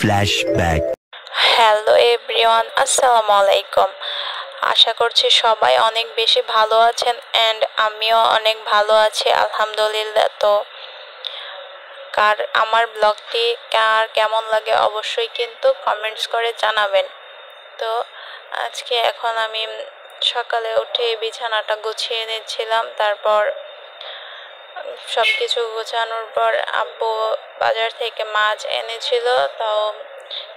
Flashback. Hello everyone, আসসালামু আলাইকুম। আশা করছি সবাই অনেক বেশি ভালো আছেন অ্যান্ড আমিও অনেক ভালো আছি আলহামদুলিল্লাহ। তো আমার ব্লগটি কেমন লাগে অবশ্যই কিন্তু কমেন্টস করে জানাবেন। তো আজকে এখন আমি সকালে উঠে বিছানাটা গুছিয়ে নিচ্ছিলাম, তারপর সব কিছু গোছানোর পর আব্বু বাজার থেকে মাছ এনেছিল, তাও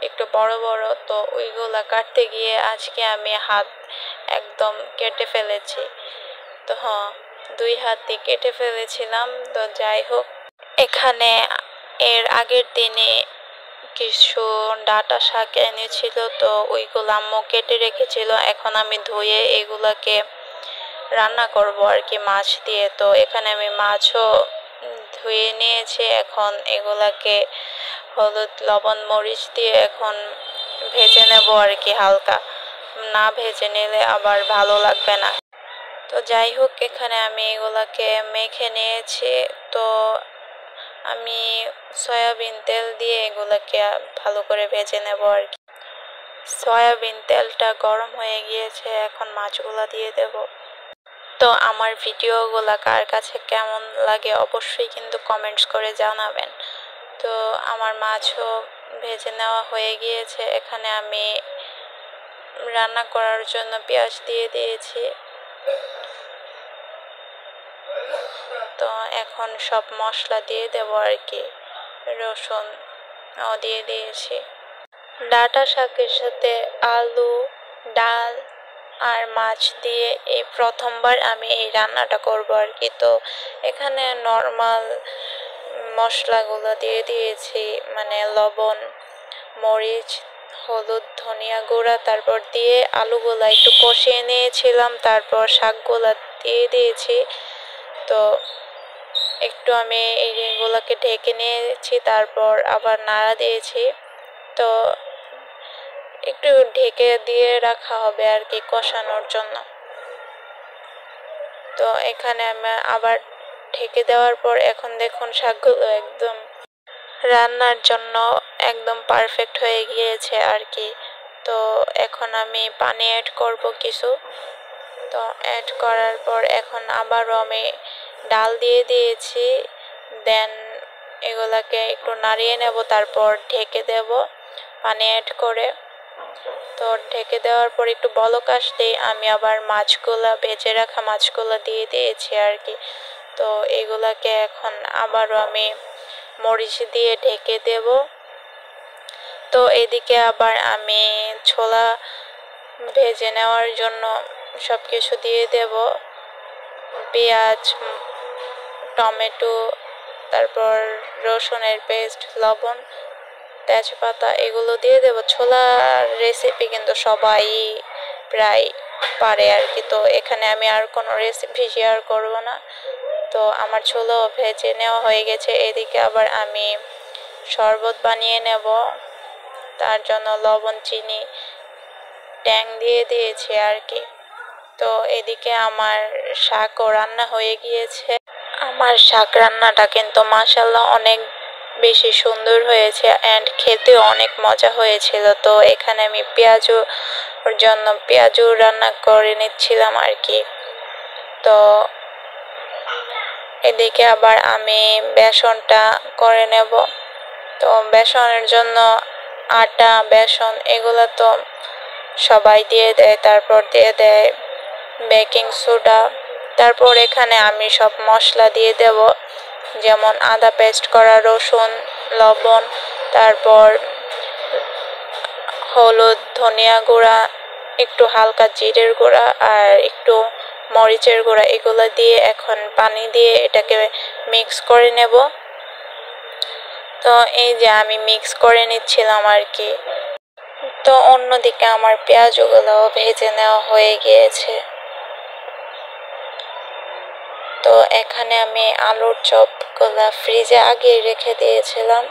একটু বড় বড়। তো ওইগুলা কাটতে গিয়ে আজকে আমি হাত একদম কেটে ফেলেছি। তো দুই হাতই কেটে ফেলেছিলাম। তো যাই হোক, এখানে এর আগের দিনে কিছু ডাঁটা শাক এনেছিল, তো ওইগুলো আম্মু কেটে রেখেছিল। এখন আমি ধুয়ে এগুলাকে রান্না করব আর কি মাছ দিয়ে। তো এখানে আমি মাছও ধুয়ে নিয়েছি। এখন এগুলাকে হলুদ লবণ মরিচ দিয়ে এখন ভেজে নেব আর কি, হালকা, না ভেজে নিলে আবার ভালো লাগবে না। তো যাই হোক, এখানে আমি এগুলাকে মেখে নিয়েছি। তো আমি সয়াবিন তেল দিয়ে এগুলাকে ভালো করে ভেজে নেব আর কি। সয়াবিন তেলটা গরম হয়ে গিয়েছে, এখন মাছগুলা দিয়ে দেব। তো আমার ভিডিওগুলা কার কাছে কেমন লাগে অবশ্যই কিন্তু কমেন্টস করে জানাবেন। তো আমার মাছও ভেজে নেওয়া হয়ে গিয়েছে। এখানে আমি রান্না করার জন্য পেঁয়াজ দিয়ে দিয়েছি। তো এখন সব মশলা দিয়ে দেব আর কি, রসুন দিয়ে দিয়েছি। ডাঁটা শাকের সাথে আলু, ডাল আর মাছ দিয়ে এই প্রথমবার আমি এই রান্নাটা করব আর কি। তো এখানে নর্মাল মশলাগুলো দিয়ে দিয়েছি, মানে লবণ, মরিচ, হলুদ, ধনিয়া গুঁড়া, তারপর দিয়ে আলুগুলা একটু কষিয়ে নিয়েছিলাম, তারপর শাকগুলা দিয়ে দিয়েছি। তো একটু আমি এইগুলোকে ঢেকে নিয়েছি, তারপর আবার নাড়া দিয়েছি। তো একটু ঢেকে দিয়ে রাখা হবে আর কি কষানোর জন্য। তো এখানে আমি আবার ঢেকে দেওয়ার পর এখন দেখুন শাকগুলো একদম রান্নার জন্য একদম পারফেক্ট হয়ে গিয়েছে আর কি। তো এখন আমি পানি অ্যাড করব কিছু। তো অ্যাড করার পর এখন আবারও আমি ডাল দিয়ে দিয়েছি। দেন এগুলাকে একটু নাড়িয়ে নেব, তারপর ঢেকে দেব পানি অ্যাড করে। তো ঢেকে দেওয়ার পর একটু বলক আসলেই আমি আবার ভেজে রাখা মাছগুলো দিয়ে দিয়েছি আর কি। তো এগুলাকে এখন আবারও আমি মরিচ দিয়ে ঢেকে দেব। তো এদিকে আবার আমি ছোলা ভেজে নেওয়ার জন্য সব কিছু দিয়ে দেব, পেঁয়াজ, টমেটো, তারপর রসুনের পেস্ট, লবণ, তেজপাতা, এগুলো দিয়ে দেব। ছোলার রেসিপি কিন্তু সবাই প্রায় পারে আর কি। তো এখানে আমি আর কোনো রেসিপি শেয়ার করব না। তো আমার ছোলাও ভেজে নেওয়া হয়ে গেছে। এদিকে আবার আমি শরবত বানিয়ে নেব, তার জন্য লবণ, চিনি, ট্যাং দিয়ে দিয়েছি আর কি। তো এদিকে আমার শাকও রান্না হয়ে গিয়েছে। আমার শাক রান্নাটা কিন্তু মাশাআল্লাহ অনেক বেশি সুন্দর হয়েছে অ্যান্ড খেতেও অনেক মজা হয়েছিল। তো এখানে আমি পেঁয়াজও রান্না করে নিচ্ছিলাম আর কি। তো এদিকে আবার আমি বেসনটা করে নেব। তো বেসনের জন্য আটা, বেসন এগুলো তো সবাই দিয়ে দেয়, তারপর দিয়ে দেয় বেকিং সোডা। তারপর এখানে আমি সব মশলা দিয়ে দেব, যেমন আদা পেস্ট করা, রসুন, লবণ, তারপর হলুদ, ধনিয়া গুঁড়া, একটু হালকা জিরের গুঁড়া আর একটু মরিচের গুঁড়া, এগুলো দিয়ে এখন পানি দিয়ে এটাকে মিক্স করে নেব। তো এই যে আমি মিক্স করে নিচ্ছিলাম আর কি। তো অন্যদিকে আমার পেঁয়াজগুলোও ভেজে নেওয়া হয়ে গিয়েছে। তো এখানে আমি আলুর চপগুলা ফ্রিজে আগে রেখে দিয়েছিলাম,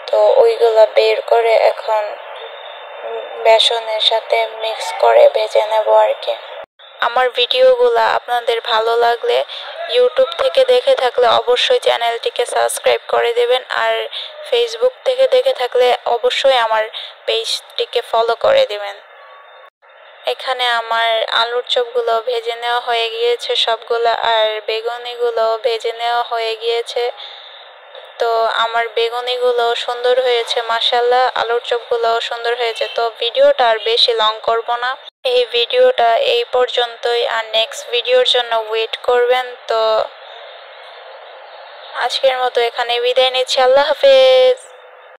তো ওইগুলা বের করে এখন বেসনের সাথে মিক্স করে ভেজে নেব আর কি। আমার ভিডিওগুলো আপনাদের ভালো লাগলে ইউটিউব থেকে দেখে থাকলে অবশ্যই চ্যানেলটিকে সাবস্ক্রাইব করে দেবেন, আর ফেসবুক থেকে দেখে থাকলে অবশ্যই আমার পেজটিকে ফলো করে দেবেন। এখানে আমার আলুর চপগুলো ভেজে নেওয়া হয়ে গিয়েছে সবগুলো, আর বেগুনিগুলো ভেজে নেওয়া হয়ে গিয়েছে। তো আমার বেগুনিগুলো সুন্দর হয়েছে মাশাআল্লাহ, আলুর চপগুলোও সুন্দর হয়েছে। তো ভিডিওটা আর বেশি লং করব না, এই ভিডিওটা এই পর্যন্তই, আর নেক্সট ভিডিওর জন্য ওয়েট করবেন। তো আজকের মতো এখানে বিদায় নিচ্ছি, আল্লাহ হাফেজ।